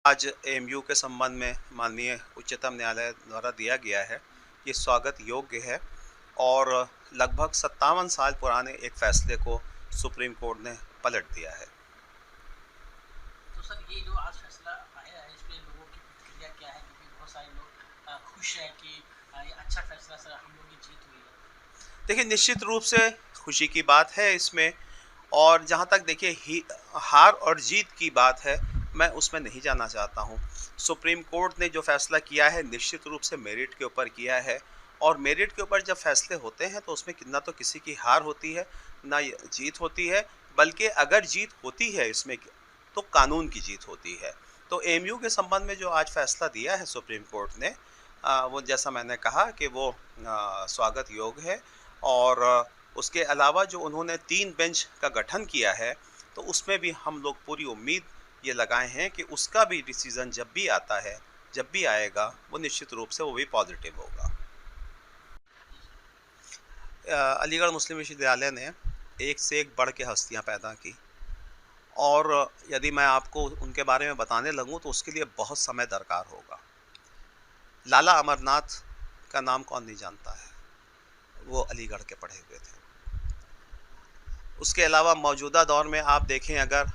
आज एएमयू के संबंध में माननीय उच्चतम न्यायालय द्वारा दिया गया है, ये स्वागत योग्य है और लगभग 57 साल पुराने एक फैसले को सुप्रीम कोर्ट ने पलट दिया है। तो सर ये जो आज फैसला आया है इसमें लोगों की प्रतिक्रिया क्या है, क्योंकि बहुत सारे लोग खुश हैं कि ये अच्छा फैसला सर हम लोगों की जीत हुई है। देखिए, निश्चित रूप से खुशी की बात है इसमें, और जहाँ तक देखिए हार और जीत की बात है, मैं उसमें नहीं जाना चाहता हूँ। सुप्रीम कोर्ट ने जो फैसला किया है निश्चित रूप से मेरिट के ऊपर किया है, और मेरिट के ऊपर जब फैसले होते हैं तो उसमें ना तो किसी की हार होती है ना जीत होती है, बल्कि अगर जीत होती है इसमें तो कानून की जीत होती है। तो एएमयू के संबंध में जो आज फैसला दिया है सुप्रीम कोर्ट ने, वो जैसा मैंने कहा कि वो स्वागत योग्य है। और उसके अलावा जो उन्होंने 3 बेंच का गठन किया है, तो उसमें भी हम लोग पूरी उम्मीद ये लगाए हैं कि उसका भी डिसीज़न जब भी आता है, जब भी आएगा, वो निश्चित रूप से वो भी पॉजिटिव होगा। अलीगढ़ मुस्लिम विश्वविद्यालय ने एक से एक बढ़ के हस्तियाँ पैदा की, और यदि मैं आपको उनके बारे में बताने लगूँ तो उसके लिए बहुत समय दरकार होगा। लाला अमरनाथ का नाम कौन नहीं जानता है, वो अलीगढ़ के पढ़े हुए थे। उसके अलावा मौजूदा दौर में आप देखें, अगर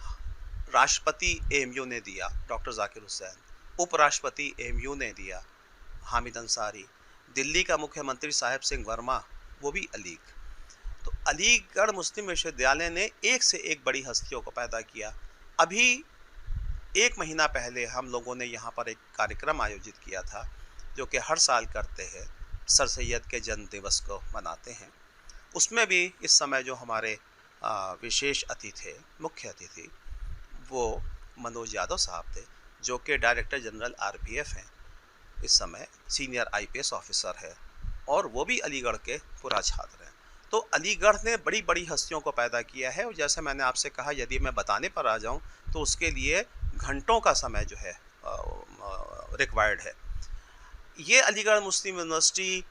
राष्ट्रपति एएमयू ने दिया डॉक्टर जाकिर हुसैन, उपराष्ट्रपति एएमयू ने दिया हामिद अंसारी, दिल्ली का मुख्यमंत्री साहिब सिंह वर्मा, वो भी अलीग। तो अलीगढ़ मुस्लिम विश्वविद्यालय ने एक से एक बड़ी हस्तियों को पैदा किया। अभी 1 महीना पहले हम लोगों ने यहाँ पर एक कार्यक्रम आयोजित किया था, जो कि हर साल करते हैं, सर सैयद के जन्म दिवस को मनाते हैं। उसमें भी इस समय जो हमारे विशेष अतिथि थे, मुख्य अतिथि, वो मनोज यादव साहब थे, जो कि डायरेक्टर जनरल आरपीएफ हैं, इस समय सीनियर आईपीएस ऑफिसर है, और वो भी अलीगढ़ के पूरा छात्र हैं। तो अलीगढ़ ने बड़ी बड़ी हस्तियों को पैदा किया है, और जैसे मैंने आपसे कहा, यदि मैं बताने पर आ जाऊं तो उसके लिए घंटों का समय जो है रिक्वायर्ड है। ये अलीगढ़ मुस्लिम यूनिवर्सिटी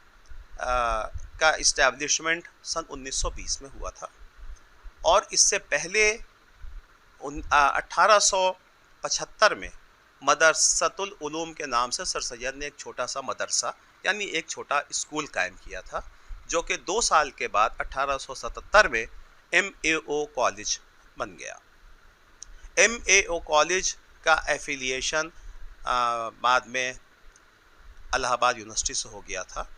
का इस्टेब्लिशमेंट सन 1920 में हुआ था, और इससे पहले 1875 में मदरसतुल उलूम के नाम से सर सैयद ने एक छोटा सा मदरसा, यानी एक छोटा स्कूल कायम किया था, जो कि 2 साल के बाद 1877 में एमएओ कॉलेज बन गया। एमएओ कॉलेज का एफिलिएशन बाद में इलाहाबाद यूनिवर्सिटी से हो गया था,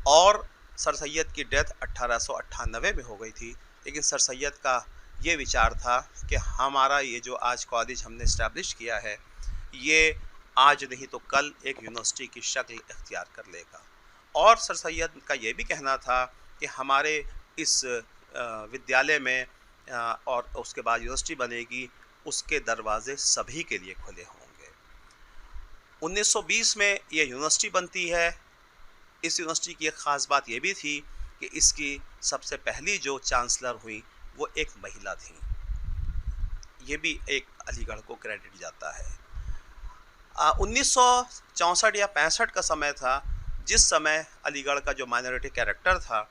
और सर सैयद की डेथ 1898 में हो गई थी। लेकिन सर सैयद का ये विचार था कि हमारा ये जो आज कॉलेज हमने इस्टेब्लिश किया है, ये आज नहीं तो कल एक यूनिवर्सिटी की शक्ल इख्तियार कर लेगा। और सर सैयद का ये भी कहना था कि हमारे इस विद्यालय में और उसके बाद यूनिवर्सिटी बनेगी, उसके दरवाजे सभी के लिए खुले होंगे। 1920 में ये यूनिवर्सिटी बनती है। इस यूनिवर्सिटी की एक ख़ास बात ये भी थी कि इसकी सबसे पहली जो चांसलर हुई वो एक महिला थी। ये भी एक अलीगढ़ को क्रेडिट जाता है। 1964 या 65 का समय था, जिस समय अलीगढ़ का जो माइनॉरिटी कैरेक्टर था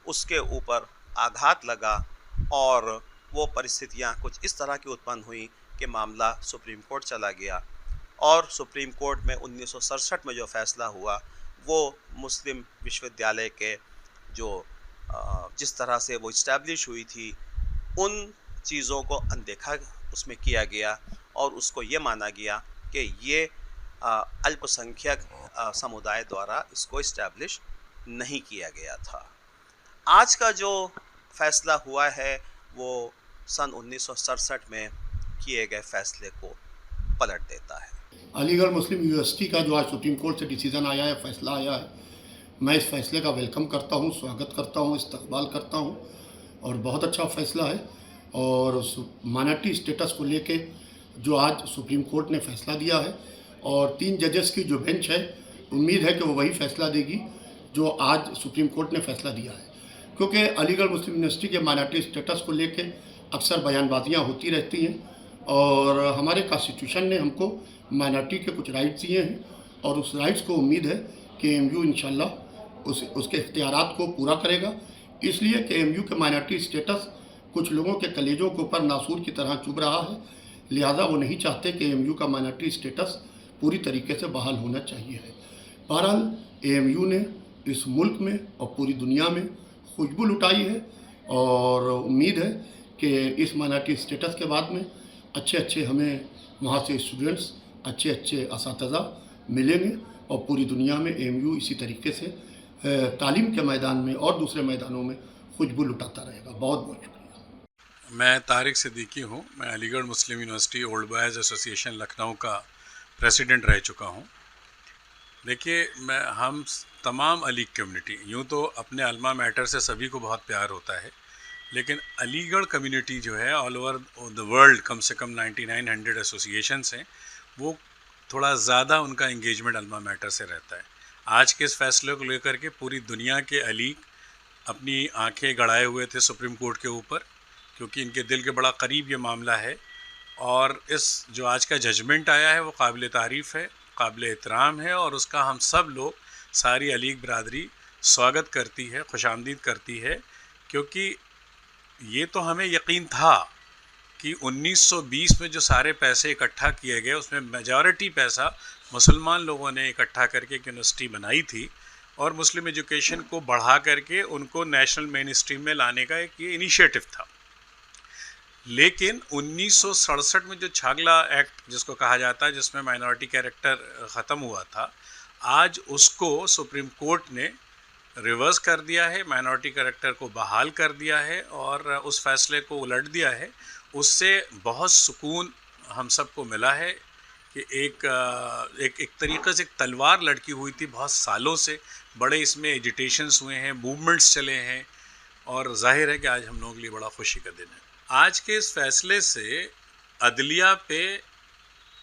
उसके ऊपर आघात लगा, और वो परिस्थितियां कुछ इस तरह की उत्पन्न हुई कि मामला सुप्रीम कोर्ट चला गया, और सुप्रीम कोर्ट में 1967 में जो फैसला हुआ वो मुस्लिम विश्वविद्यालय के जो जिस तरह से वो इस्टेब्लिश हुई थी, उन चीज़ों को अनदेखा उसमें किया गया, और उसको ये माना गया कि ये अल्पसंख्यक समुदाय द्वारा इसको इस्टेब्लिश नहीं किया गया था। आज का जो फैसला हुआ है वो सन 1967 में किए गए फैसले को पलट देता है। अलीगढ़ मुस्लिम यूनिवर्सिटी का जो आज सुप्रीम कोर्ट से डिसीज़न आया है, फैसला आया है, मैं इस फैसले का वेलकम करता हूँ, स्वागत करता हूँ, इस्तकबाल करता हूँ, और बहुत अच्छा फैसला है। और माइनॉरिटी स्टेटस को लेके जो आज सुप्रीम कोर्ट ने फैसला दिया है, और 3 जजेस की जो बेंच है, उम्मीद है कि वो वही फैसला देगी जो आज सुप्रीम कोर्ट ने फैसला दिया है। क्योंकि अलीगढ़ मुस्लिम यूनिवर्सिटी के माइनॉरिटी स्टेटस को लेके अक्सर बयानबाजियाँ होती रहती हैं, और हमारे कॉन्स्टिट्यूशन ने हमको माइनॉरिटी के कुछ राइट्स दिए हैं, और उस राइट्स को उम्मीद है कि एएमयू इंशाल्लाह उसके इख्तियारात को पूरा करेगा। इसलिए कि एएमयू के माइनॉरिटी स्टेटस कुछ लोगों के कलेजों के ऊपर नासूर की तरह चुभ रहा है, लिहाजा वो नहीं चाहते कि एएमयू का माइनॉरिटी स्टेटस पूरी तरीके से बहाल होना चाहिए है। बहरहाल एएमयू ने इस मुल्क में और पूरी दुनिया में खुशबू लुटाई है और उम्मीद है कि इस माइनॉरिटी स्टेटस के बाद में अच्छे हमें वहाँ से स्टूडेंट्स अच्छे असातिज़ा मिलेंगे और पूरी दुनिया में एएमयू इसी तरीके से तालीम के मैदान में और दूसरे मैदानों में खुशबू लुटाता रहेगा। बहुत बहुत शुक्रिया। मैं तारिक सिद्दीकी हूँ। मैं Aligarh Muslim University old boys association Lucknow का प्रेसिडेंट रह चुका हूँ। देखिए, हम तमाम अली कम्युनिटी, यूँ तो अपने अल्मा मैटर से सभी को बहुत प्यार होता है, लेकिन अलीगढ़ कम्युनिटी जो है ऑल ओवर द वर्ल्ड कम से कम 9900 एसोसिएशंस हैं, वो थोड़ा ज़्यादा उनका इंगेजमेंट अल्मा मैटर से रहता है। आज के इस फैसले को लेकर के पूरी दुनिया के अली अपनी आंखें गड़ाए हुए थे सुप्रीम कोर्ट के ऊपर, क्योंकि इनके दिल के बड़ा करीब ये मामला है। और इस जो आज का जजमेंट आया है वो काबिल तारीफ़ है, काबिल एहतराम है, और उसका हम सब लोग, सारी अली बिरादरी स्वागत करती है, खुशामदीद करती है, क्योंकि ये तो हमें यकीन था कि 1920 में जो सारे पैसे इकट्ठा किए गए उसमें मेजॉरिटी पैसा मुसलमान लोगों ने इकट्ठा करके एक यूनिवर्सिटी बनाई थी और मुस्लिम एजुकेशन को बढ़ा करके उनको नेशनल मेन स्ट्रीम में लाने का एक ये इनिशिएटिव था। लेकिन 1967 में जो छागला एक्ट जिसको कहा जाता है, जिसमें माइनॉरिटी कैरेक्टर ख़त्म हुआ था, आज उसको सुप्रीम कोर्ट ने रिवर्स कर दिया है, माइनॉरिटी कैरेक्टर को बहाल कर दिया है और उस फैसले को उलट दिया है। उससे बहुत सुकून हम सबको मिला है कि एक तरीक़े से एक तलवार लटकी हुई थी बहुत सालों से, बड़े इसमें एजिटेशंस हुए हैं, मूवमेंट्स चले हैं, और जाहिर है कि आज हम लोगों के लिए बड़ा खुशी का दिन है। आज के इस फैसले से अदलिया पे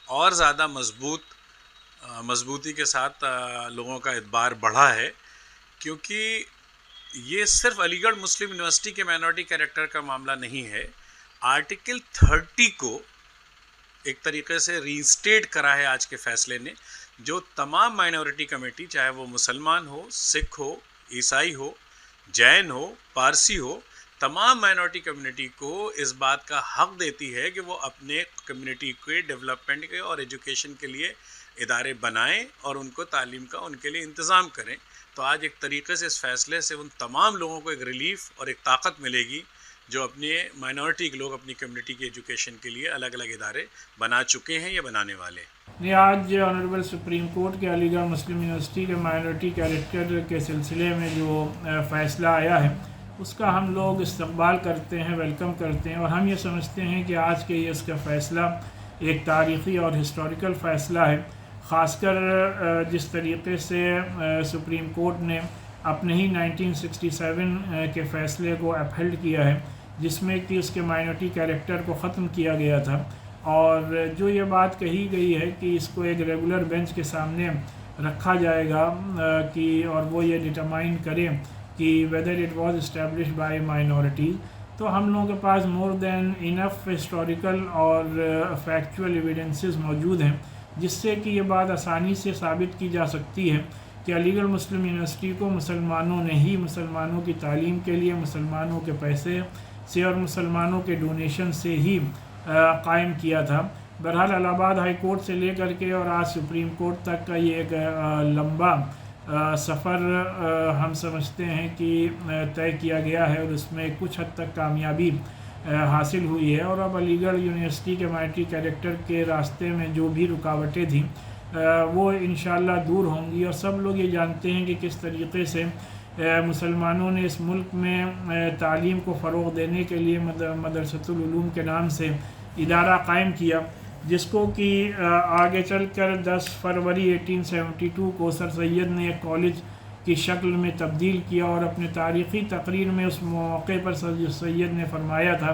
और ज़्यादा मजबूती के साथ लोगों का एतबार बढ़ा है, क्योंकि ये सिर्फ अलीगढ़ मुस्लिम यूनिवर्सिटी के माइनॉरिटी कैरेक्टर का मामला नहीं है। आर्टिकल 30 को एक तरीके से रीइंस्टेट करा है आज के फैसले ने, जो तमाम माइनॉरिटी कमेटी, चाहे वो मुसलमान हो, सिख हो, ईसाई हो, जैन हो, पारसी हो, तमाम माइनॉरिटी कम्युनिटी को इस बात का हक देती है कि वो अपने कम्युनिटी के डेवलपमेंट के और एजुकेशन के लिए इदारे बनाएं और उनको तालीम का उनके लिए इंतज़ाम करें। तो आज एक तरीके से इस फैसले से उन तमाम लोगों को एक रिलीफ और एक ताकत मिलेगी जो अपने माइनॉरिटी के लोग अपनी कम्युनिटी के एजुकेशन के लिए अलग अलग इदारे बना चुके हैं या बनाने वाले हैं। आज ऑनरेबल सुप्रीम कोर्ट के अलीगढ़ मुस्लिम यूनिवर्सिटी के माइनॉरिटी कैरेक्टर के सिलसिले में जो फ़ैसला आया है उसका हम लोग इस्तकबाल करते हैं, वेलकम करते हैं, और हम ये समझते हैं कि आज के ये इसका फ़ैसला एक तारीख़ी और हिस्टोरिकल फ़ैसला है। ख़ासकर जिस तरीके से सुप्रीम कोर्ट ने अपने ही 1967 के फ़ैसले को अपहेल्ड किया है, जिसमें कि उसके माइनॉरिटी कैरेक्टर को ख़त्म किया गया था, और जो ये बात कही गई है कि इसको एक रेगुलर बेंच के सामने रखा जाएगा कि और वो ये डिटरमाइन करें कि whether it was established bye minorities, तो हम लोगों के पास मोर देन इनफ हिस्टोरिकल और फैक्चुअल एविडेंसेस मौजूद हैं, जिससे कि ये बात आसानी से साबित की जा सकती है कि अलीगढ़ मुस्लिम यूनिवर्सिटी को मुसलमानों ने ही मुसलमानों की तालीम के लिए मुसलमानों के पैसे से और मुसलमानों के डोनेशन से ही कायम किया था। बहरहाल इलाहाबाद हाई कोर्ट से लेकर के और आज सुप्रीम कोर्ट तक का ये एक लंबा सफ़र हम समझते हैं कि तय किया गया है और उसमें कुछ हद तक कामयाबी हासिल हुई है। और अब अलीगढ़ यूनिवर्सिटी के माइनॉरिटी कैरेक्टर के रास्ते में जो भी रुकावटें थी वो इंशाअल्लाह दूर होंगी, और सब लोग ये जानते हैं कि किस तरीक़े से मुसलमानों ने इस मुल्क में तालीम को फ़रोग़ देने के लिए मदरसतुल उलूम के नाम से इदारा कायम किया, जिसको कि आगे चलकर 10 फरवरी 1872 को सर सैयद ने एक कॉलेज की शक्ल में तब्दील किया, और अपने तारीख़ी तकरीर में उस मौके पर सर सैयद ने फरमाया था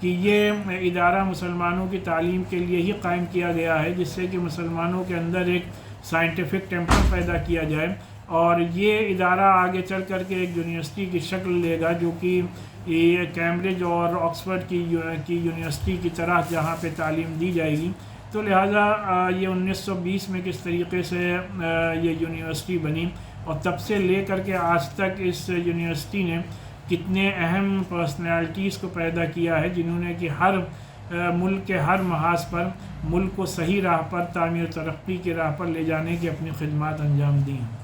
कि ये इदारा मुसलमानों की तालीम के लिए ही कायम किया गया है, जिससे कि मुसलमानों के अंदर एक साइंटिफिक टेम्पर पैदा किया जाए, और ये इदारा आगे चल कर के एक यूनिवर्सिटी की शक्ल लेगा जो कि ये कैम्ब्रिज और ऑक्सफोर्ड की यूनिवर्सिटी की तरह जहाँ पे तालीम दी जाएगी। तो लिहाजा ये 1920 में किस तरीके से ये यूनिवर्सिटी बनी और तब से ले कर के आज तक इस यूनिवर्सिटी ने कितने अहम पर्सनैलिटीज़ को पैदा किया है, जिन्होंने कि हर मुल्क के हर महाज पर मुल्क को सही राह पर, तामीर तरक्की की राह पर ले जाने की अपनी खिदमत अंजाम दी हैं।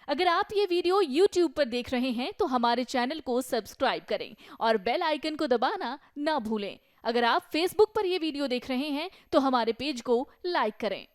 अगर आप ये वीडियो YouTube पर देख रहे हैं तो हमारे चैनल को सब्सक्राइब करें और बेल आइकन को दबाना ना भूलें। अगर आप Facebook पर ये वीडियो देख रहे हैं तो हमारे पेज को लाइक करें।